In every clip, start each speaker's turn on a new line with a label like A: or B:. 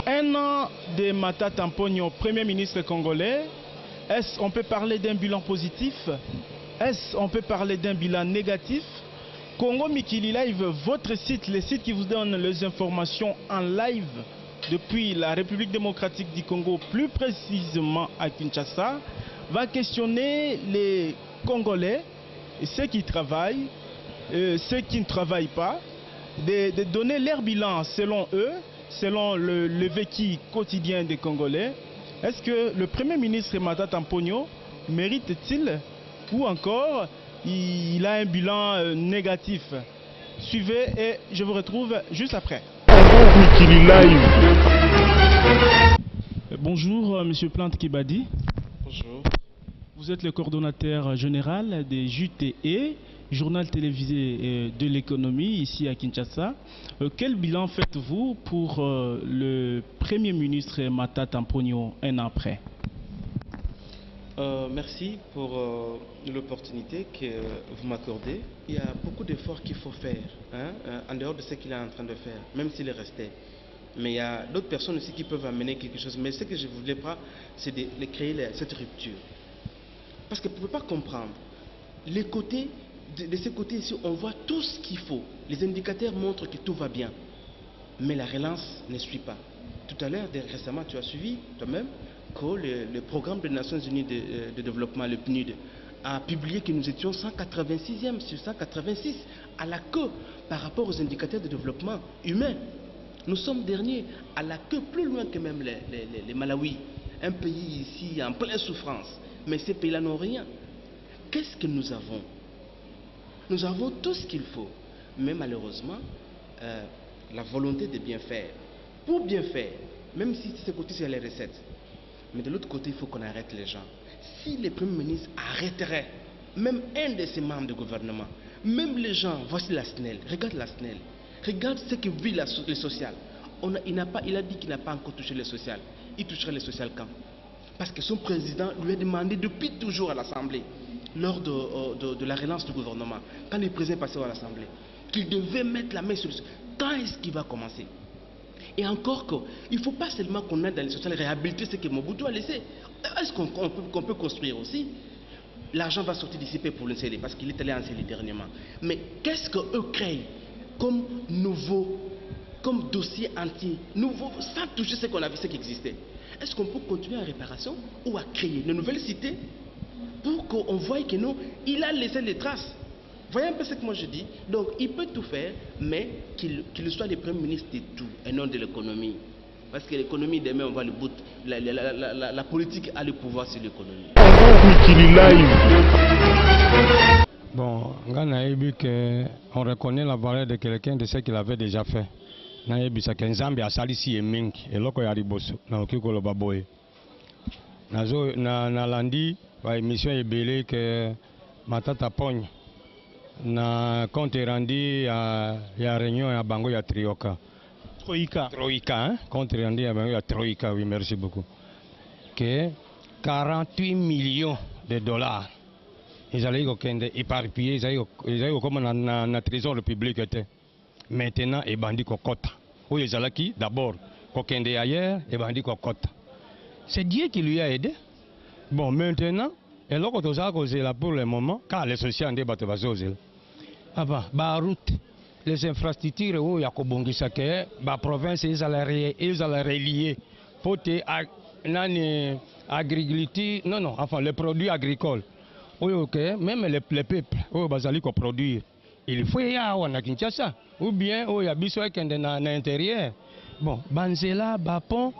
A: Un an de Matata Mponyo, Premier ministre congolais, est-ce qu'on peut parler d'un bilan positif? Est-ce qu'on peut parler d'un bilan négatif? Congo Mikili Live, votre site, le site qui vous donne les informations en live depuis la République démocratique du Congo, plus précisément à Kinshasa, va questionner les Congolais, ceux qui travaillent, ceux qui ne travaillent pas, de donner leur bilan selon eux, selon le vécu quotidien des Congolais. Est-ce que le Premier ministre Matata Mponyo mérite-t-il ou encore il a un bilan négatif? Suivez et je vous retrouve juste après. Bonjour Monsieur Plante Kibadi.
B: Bonjour.
A: Vous êtes le coordonnateur général des JTE, journal télévisé de l'économie ici à Kinshasa. Quel bilan faites-vous pour le Premier ministre Matata Mponyo un an après?
B: Merci pour l'opportunité que vous m'accordez. Il y a beaucoup d'efforts qu'il faut faire, en dehors de ce qu'il est en train de faire, même s'il est resté. Mais il y a d'autres personnes aussi qui peuvent amener quelque chose. Mais ce que je ne voulais pas, c'est de créer cette rupture. Parce que vous ne pouvez pas comprendre. Les côtés, de ces côtés ici, on voit tout ce qu'il faut. Les indicateurs montrent que tout va bien. Mais la relance ne suit pas. Tout à l'heure, récemment, tu as suivi toi-même que le programme des Nations Unies de développement, le PNUD, a publié que nous étions 186e sur 186 à la queue par rapport aux indicateurs de développement humain. Nous sommes derniers à la queue, plus loin que même les Malawi, un pays ici en pleine souffrance. Mais ces pays-là n'ont rien. Qu'est-ce que nous avons? Nous avons tout ce qu'il faut. Mais malheureusement, la volonté de bien faire. Pour bien faire, même si ce côté c'est les recettes. Mais de l'autre côté, il faut qu'on arrête les gens. Si le Premier ministre arrêterait même un de ses membres du gouvernement, même les gens, voici la SNEL, regarde la SNEL, regarde ce que vit le social. Il a dit qu'il n'a pas encore touché le social. Il toucherait le social quand? Parce que son président lui a demandé depuis toujours à l'Assemblée, lors de la relance du gouvernement, quand le président est passé à l'Assemblée, qu'il devait mettre la main sur le social. Quand est-ce qu'il va commencer? Et encore qu'il ne faut pas seulement qu'on aide dans le social réhabiliter ce que Mobutu a laissé. Est-ce qu'on peut construire aussi? L'argent va sortir d'ici pour le CELI parce qu'il est allé en CELI dernièrement. Mais qu'est-ce qu'eux créent comme nouveau, comme dossier entier, nouveau, sans toucher ce qu'on avait, ce qui existait? Est-ce qu'on peut continuer en réparation ou à créer de nouvelles cités pour qu'on voie que non, il a laissé les traces? Voyez un peu ce que moi je dis. Donc il peut tout faire, mais qu'il soit le Premier ministre de tout et non de l'économie. Parce que l'économie, demain, on va le bout. La politique a le pouvoir sur l'économie.
C: Bon, on reconnaît la valeur de quelqu'un de ce qu'il avait déjà fait. Naebisa Kenzambi a salisi eming eloko ya riboso na okiko lobaboye. Na landi ba émission ebele que Matata Mponyo na compte rendu ya réunion ya bango ya Troika, hein? Compte rendu ya bango ya Troika, oui, merci beaucoup. Que 48 millions de dollars ils allaient éparpiller, ils allaient comme na trésor public était. Maintenant, et bandit kokota. Où ils allaient qui? D'abord, kokende ailleurs, et bandit kokota. C'est Dieu qui lui a aidé. Bon, maintenant, et là, pour le moment, car les sociaux ont débattu, bah, route, les infrastructures, où il y a Kobongisa, la province, ils allaient relier. Pour agriculture, non, enfin, les produits agricoles. Oui, ok, même les peuples, où ils allaient produire. Il faut y avoir à Kinshasa, ou bien il y a besoin à l'intérieur. Bon, Banzela, Bapon,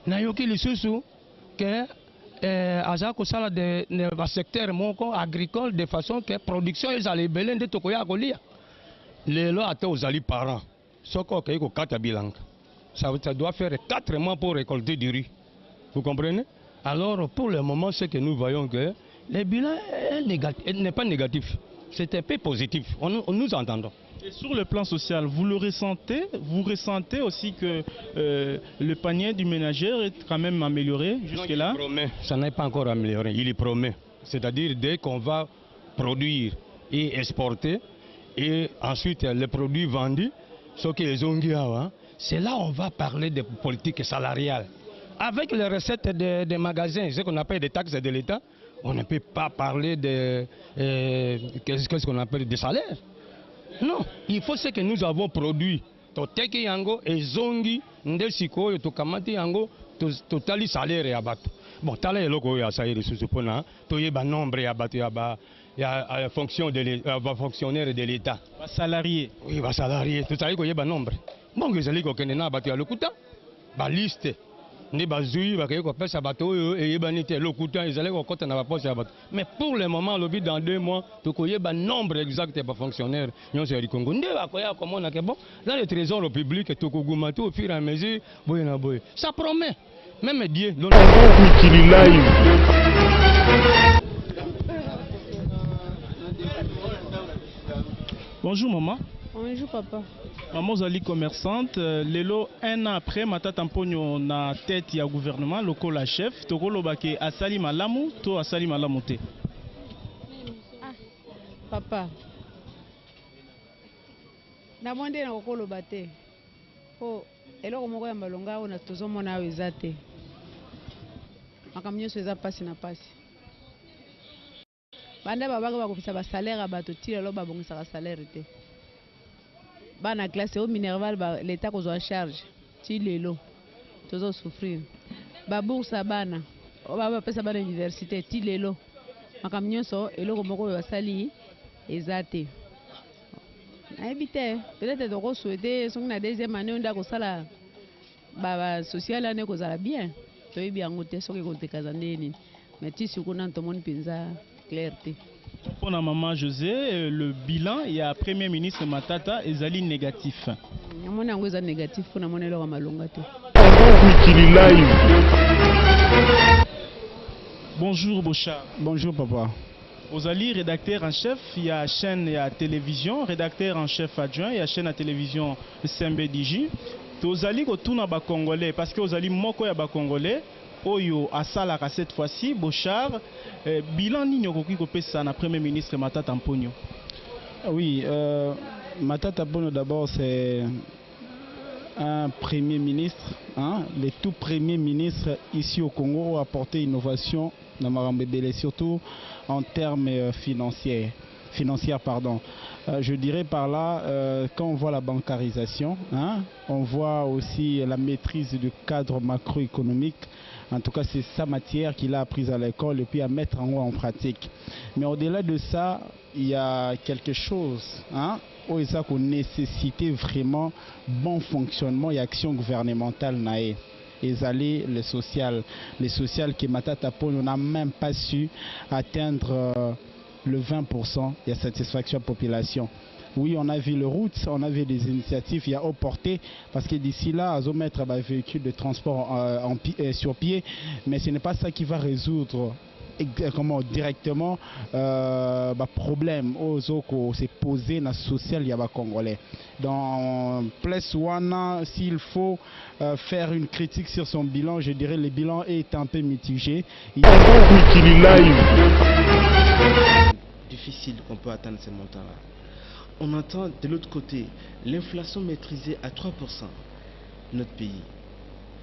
C: Nayoki, les sous que Azako Sala de secteur agricole de façon que production ils allaient belen de Tokoya Golia. Les lois aux alliés parents. Soko Keiko Katabilang. Ça doit faire 4 mois pour récolter du riz. Vous comprenez? Alors pour le moment, c'est que nous voyons que le bilan n'est pas négatif. C'est un peu positif. Nous entendons.
A: Et sur le plan social, vous le ressentez? Vous ressentez aussi que le panier du ménagère est quand même amélioré jusque-là?
C: Ça n'est pas encore amélioré. Il est promet. C'est-à-dire dès qu'on va produire et exporter, et ensuite les produits vendus, c'est là on va parler de politique salariale. Avec les recettes des magasins, ce qu'on appelle des taxes de l'État, on ne peut pas parler de qu'est-ce qu'on appelle des salaires. Non, il faut ce que nous avons produit. Toteki yango ezongi ndelsiko yo tokamati yango totali salaire ya bato. Bon, tala eloko ya saire sous pona to yeba nombre ya bato ya fonction de fonctionnaire de l'État.
A: Ba salarié.
C: Oui, ba salarié, to tali ko yeba nombre. Bon, ezali ko kende na bato ya lokuta. Ba liste. Mais pour le moment, dans 2 mois, il y a un nombre exact de fonctionnaires. Dans le trésor public, au fur et à mesure, ça promet. Même Dieu.
A: Bonjour maman.
D: Bonjour papa.
A: Maman Zali commerçante, lelo 1 an après Matata Mponyo na tête ya gouvernement local la chef, tokolo bake asali malamu to asali malamu te.
D: Ah, papa. Na monde na kokolo bate. Po eloko moko ya malonga ona tozomona ayo eza te. Makambo nyonso eza pasi na pasi. Banda babaka bakopesa ba salaire ya bato ti lelo babongisaka salaire te. Bana classe au Minerval l'État qu'on a en charge ti lelo tozo souffrir ba bourse bana ba pesa bana université ti lelo makam nyonso eloko moko basali ezate na ebite peut-être to souhaiter son na deuxième année on da ko sala ba social année ko sala bien to yebi yango te soki ko te kazandeni mais ti sikuna to mon penza clarté.
A: Pour la maman José, le bilan, il y a Premier ministre Matata et Zali négatif.
D: Négatif pour
A: Bonjour Bochard.
E: Bonjour papa.
A: Ozali, rédacteur en chef, il y a chaîne et télévision, rédacteur en chef adjoint, il y a chaîne à télévision SMBDJ. Ozali ko tuna ba Congolais parce que Ozali moko ya ba Congolais. Oyo asalaka cette fois-ci, Bochard, bilan nini okoki kopesa na Premier ministre Matata Mponyo?
E: Oui, Matata Mponyo d'abord c'est un Premier ministre, hein, le tout Premier ministre ici au Congo a apporté innovation dans Marambébélé, surtout en termes financiers. Je dirais par là, quand on voit la bancarisation, hein, on voit aussi la maîtrise du cadre macroéconomique. En tout cas, c'est sa matière qu'il a apprise à l'école et puis à mettre en pratique. Mais au-delà de ça, il y a quelque chose, hein, où il qu'on nécessitait vraiment bon fonctionnement et action gouvernementale naé. Et le social que Matata Mponyo n'a même pas su atteindre le 20% de satisfaction population. Oui, on a vu les routes, on a vu des initiatives, il y a haute portée, parce que d'ici là, ils vont mettre un véhicule de transport sur pied, mais ce n'est pas ça qui va résoudre directement problème aux autres c'est posé dans le social yaba congolais. Dans place Wana, s'il faut faire une critique sur son bilan, je dirais le bilan est un peu mitigé.
B: Difficile qu'on peut atteindre ces montants-là. On entend de l'autre côté l'inflation maîtrisée à 3% de notre pays,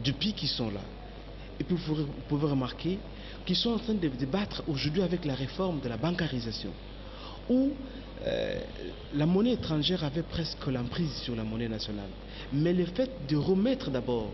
B: depuis qu'ils sont là. Et puis vous pouvez remarquer qu'ils sont en train de débattre aujourd'hui avec la réforme de la bancarisation, où la monnaie étrangère avait presque l'emprise sur la monnaie nationale. Mais le fait de remettre d'abord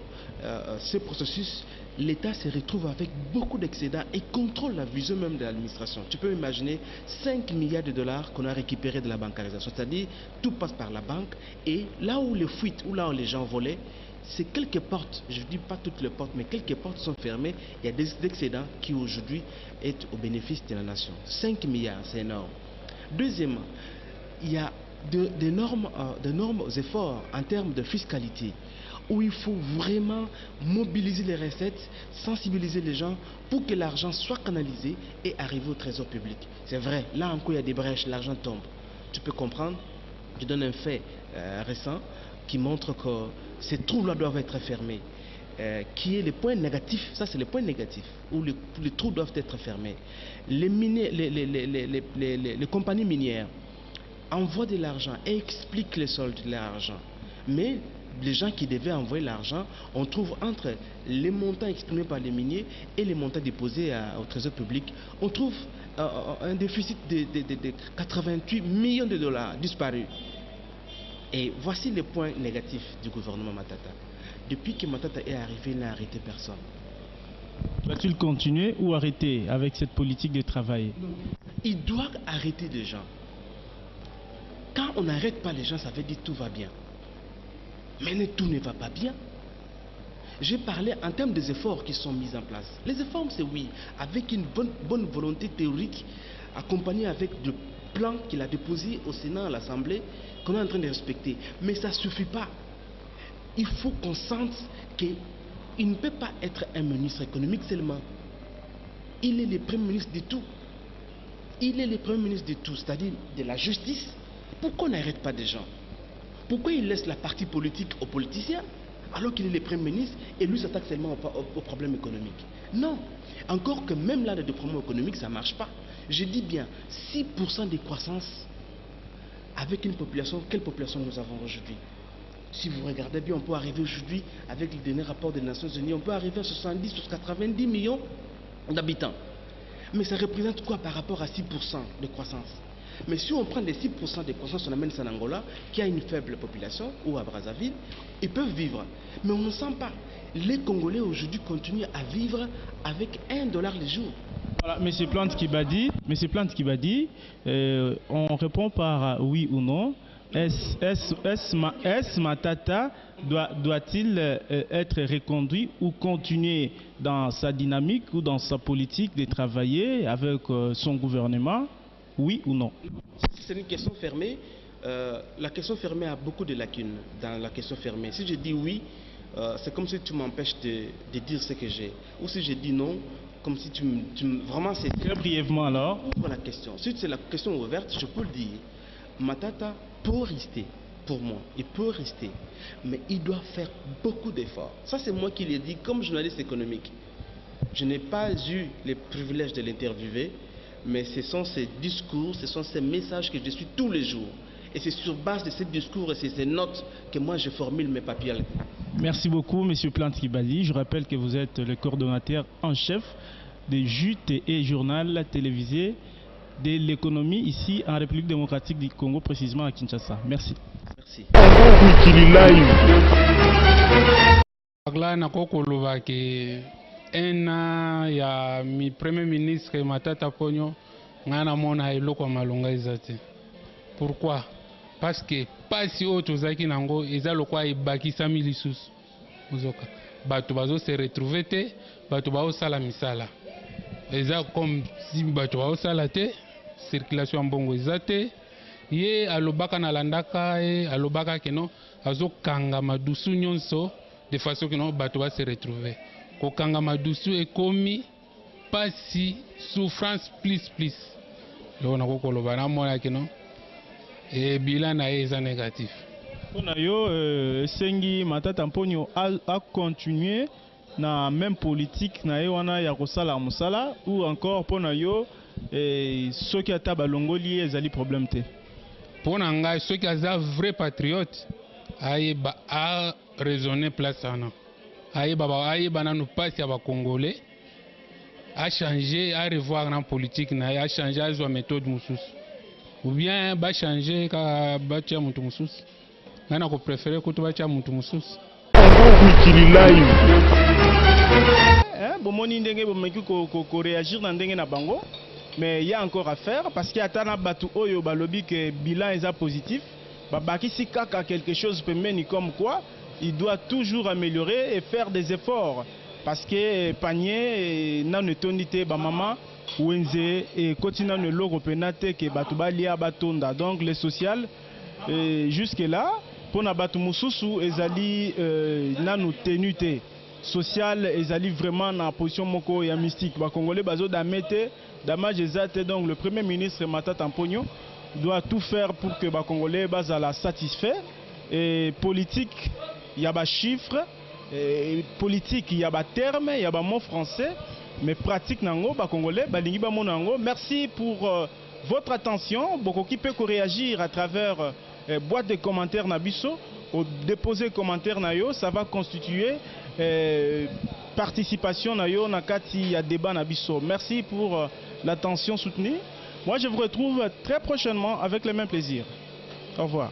B: ce processus, l'État se retrouve avec beaucoup d'excédents et contrôle la vision même de l'administration. Tu peux imaginer 5 milliards de dollars qu'on a récupérés de la bancarisation. C'est-à-dire, tout passe par la banque et là où les fuites, ou là où les gens volaient, c'est quelques portes, je ne dis pas toutes les portes, mais quelques portes sont fermées. Il y a des excédents qui aujourd'hui est au bénéfice de la nation. 5 milliards, c'est énorme. Deuxièmement, il y a d'énormes efforts en termes de fiscalité, où il faut vraiment mobiliser les recettes, sensibiliser les gens pour que l'argent soit canalisé et arrive au trésor public. C'est vrai, là encore il y a des brèches, l'argent tombe. Tu peux comprendre, je donne un fait récent qui montre que ces trous-là doivent être fermés. Qui est le point négatif, ça c'est le point négatif, où les trous doivent être fermés. Les compagnies minières envoient de l'argent et expliquent les soldes de l'argent. Mais les gens qui devaient envoyer l'argent, on trouve entre les montants exprimés par les miniers et les montants déposés au trésor public, on trouve un déficit de 88 millions de dollars disparus. Et voici les points négatifs du gouvernement Matata. Depuis que Matata est arrivé, il n'a arrêté personne.
A: Va-t-il continuer ou arrêter avec cette politique de travail?
B: Il doit arrêter les gens. Quand on n'arrête pas les gens, ça veut dire tout va bien. Mais tout ne va pas bien. J'ai parlé en termes des efforts qui sont mis en place. Les efforts, c'est oui, avec une bonne volonté théorique, accompagnée avec le plan qu'il a déposé au Sénat, à l'Assemblée, qu'on est en train de respecter. Mais ça ne suffit pas. Il faut qu'on sente qu'il ne peut pas être un ministre économique seulement. Il est le premier ministre de tout. Il est le premier ministre de tout, c'est-à-dire de la justice. Pourquoi on n'arrête pas des gens? Pourquoi il laisse la partie politique aux politiciens alors qu'il est le Premier ministre et lui s'attaque seulement aux problèmes économiques? Non. Encore que même là, les problèmes économiques, ça ne marche pas. Je dis bien 6% de croissance avec une population. Quelle population nous avons aujourd'hui? Si vous regardez bien, on peut arriver aujourd'hui, avec le dernier rapport des Nations Unies, on peut arriver à 70 ou 90 millions d'habitants. Mais ça représente quoi par rapport à 6% de croissance? Mais si on prend les 6% de croissance, on amène ça en Angola, qui a une faible population, ou à Brazzaville, ils peuvent vivre. Mais on ne sent pas. Les Congolais aujourd'hui continuent à vivre avec $1 le jour.
A: Voilà, M. Plante Kibadi, on répond par oui ou non. Est-ce Matata doit-il être reconduit ou continuer dans sa dynamique ou dans sa politique de travailler avec son gouvernement? Oui ou non?
B: C'est une question fermée. La question fermée a beaucoup de lacunes dans la question fermée. Si je dis oui, c'est comme si tu m'empêches de dire ce que j'ai. Ou si je dis non, comme si vraiment c'est...
A: Très brièvement alors.
B: Pour la question. Si c'est la question ouverte, je peux le dire. Matata peut rester, pour moi, il peut rester. Mais il doit faire beaucoup d'efforts. Ça c'est moi qui l'ai dit comme journaliste économique. Je n'ai pas eu le privilège de l'interviewer. Mais ce sont ces discours, ce sont ces messages que je suis tous les jours. Et c'est sur base de ces discours et ces notes que moi je formule mes papiers.
A: Merci beaucoup, M. Plante Kibadi. Je rappelle que vous êtes le coordonnateur en chef des JTE journal télévisé de l'économie ici en République démocratique du Congo, précisément à Kinshasa. Merci.
B: Merci.
F: Ena ya mi premier ministre Matata Ponyo ngana mona eloko malonga ezate. Pourquoi? Parce que pasi oto zaki nango eza lokwa ebakisa milisusu. Ozoka. Bato bazo se retrouver te, bato bazo sala misala. Eza comme si bato bazo sala te, circulation mbongo ezate. Ye alobaka na landaka e alobaka keno azo kanga madusu nyonso de façon que no bato ba se retrouver. Kokanga madusu ekomi pasi souffrance plus lo na kokoloba na mona kino e bilan na eza négatif.
A: Pona yo sengi Matata Mponyo a continuer na même politique na ye wana ya kosala musala ou encore pona yo soki ata balongoli ezali problème te?
F: Pona ngai soki aza vrai patriote ayeba a raisonner place ana. Ayeba nanu pasi ya ba Congolais a changer, a revoir na politique na a changer a zwa méthode mususu ou bien ba changer ka ba tia mutu mususu ngana ko préférer ko to ba tia mutu mususu
A: bomoni ndenge bomeki ko réagir na ndenge na bango, mais il y a encore à faire parce qu'il y a tana batu oyo balobi que bilan est positif, babakisi kaka quelque chose pembeni comme quoi il doit toujours améliorer et faire des efforts parce que panier na netonité ba maman wenze et continue ne logo penate que batu balia batonda, donc le social jusque là pour na batu mususu ezali nanu tenute social ezali vraiment na position moko ya mystique ba congolais bazo damete damage ezate. Donc le premier ministre Matata Mponyo doit tout faire pour que ba congolais bazala satisfait et politique. Il y a des chiffres, politique, il y a des termes, il y a des mots français, mais pratique nango, ba congolais, ba lingi ba mo nango. Merci pour votre attention. Beaucoup qui peut réagir à travers boîte de commentaires Nabiso déposer commentaire nayo, ça va constituer participation nayo nakati ya débat nabiso. Merci pour l'attention soutenue. Moi je vous retrouve très prochainement avec le même plaisir. Au revoir.